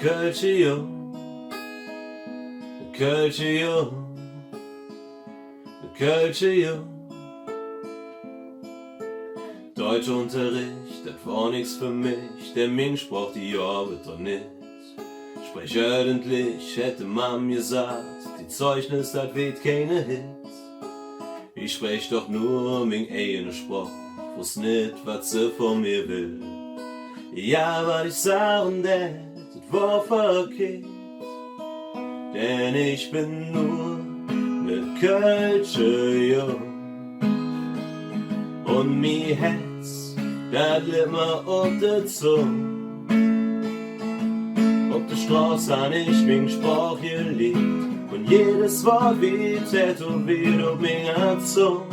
Kölsche Jung, Kölsche Jung, Kölsche Jung. Deutschunterricht, das war nix für mich, der Mensch braucht die Arbeit doch nicht. Sprech ordentlich, hätte Mam gesagt, die Zeugnis, das weht keine Hits. Ich sprech doch nur mein eigene Spruch, wuss nicht, was sie von mir will. Ja, was ich sagen, das war verkehrt, denn ich bin nur ne Kölsche Jung. Und mi Herz, dat litt mir auf de Zunge. Auf der Straße han ich min Sprach geliebt und jedes Wort wie tätowiert auf meiner Zunge.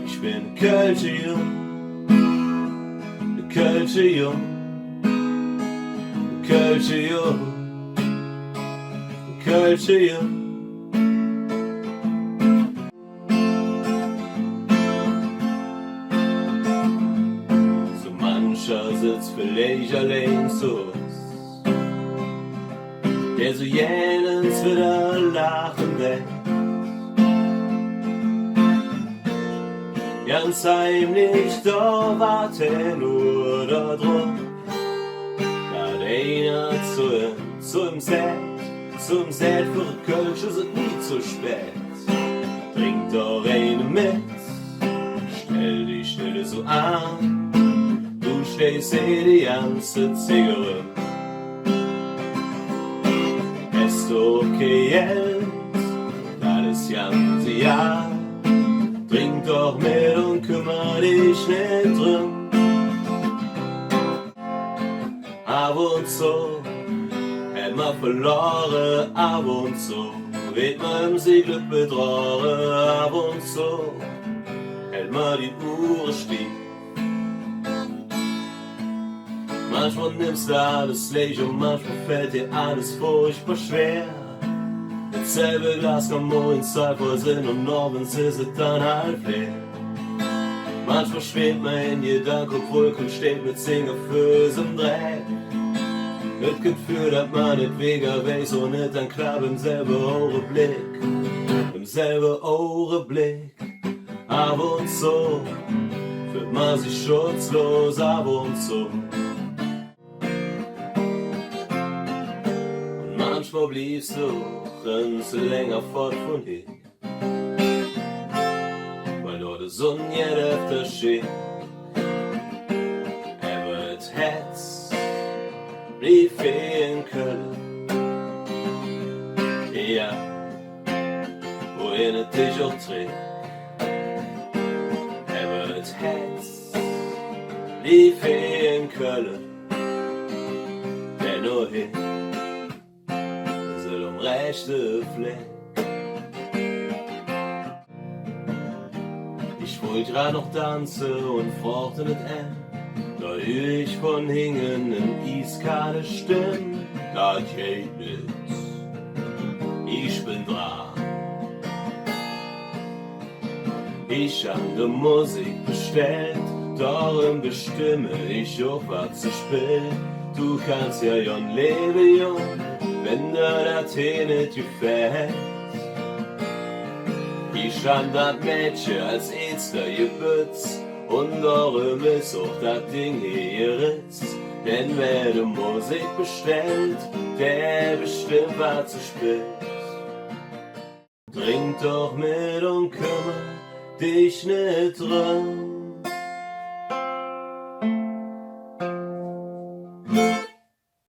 Ich bin Kölsche Jung, Kölsche Jung, Kölsche Jung, Kölsche Jung. So mancher sitzt vielleicht allein zu uns, der so jenens wieder lachen will. Ganz heimlich, da warte nur da drum, dass einer zum Set für Kölsch ist es nie zu spät. Trink doch eine mit, stell die Stille so an, du stehst die ganze Zigarette. Hast du okay jetzt, das ist ganze Jahr. Trink doch mit und kümmer dich nicht drum. Ab und zu hätt man verloren, ab und zu wird man im Siegel betrogen, ab und zu hält man die Uhr stehen. Manchmal nimmst du alles leicht und manchmal fällt dir alles furchtbar schwer. Dasselbe Glas kann morgen Zeit voll sein und abends ist es dann halb leer. Manchmal schwebt man in Gedanken auf Wolken, steht mit Fingerfüß im Dreck. Das Gefühl, dass man nicht wegen weiß und nicht dann klar im selben Augenblick. Im selben Augenblick. Ab und zu fühlt man sich schutzlos, ab und zu. Und manchmal bliebst du länger fort von hier, weil dort die Sonne jeder öfter steht. Wird Herz, blieb in Köln, ja, wohin es dich auch trägt. Wird Herz, blieb in Köln, denn nur hin rechte Fleck. Ich wollte grad noch tanzen und fragte nicht an, da hör ich von hingen in eiskalte Stimme. Das geht nicht, ich bin dran. Ich hab de Musik bestellt, darum bestimme ich auch was zu spielen. Du kannst ja jon leben, jung, wenn dir das hier nicht gefällt. Ich hab das Mädchen als Ärzte gebützt und darum ist auch das Ding hier geritzt. Denn wer die Musik bestellt, der bestimmt was zu spielt. Trink doch mit und kümmer dich nicht drum.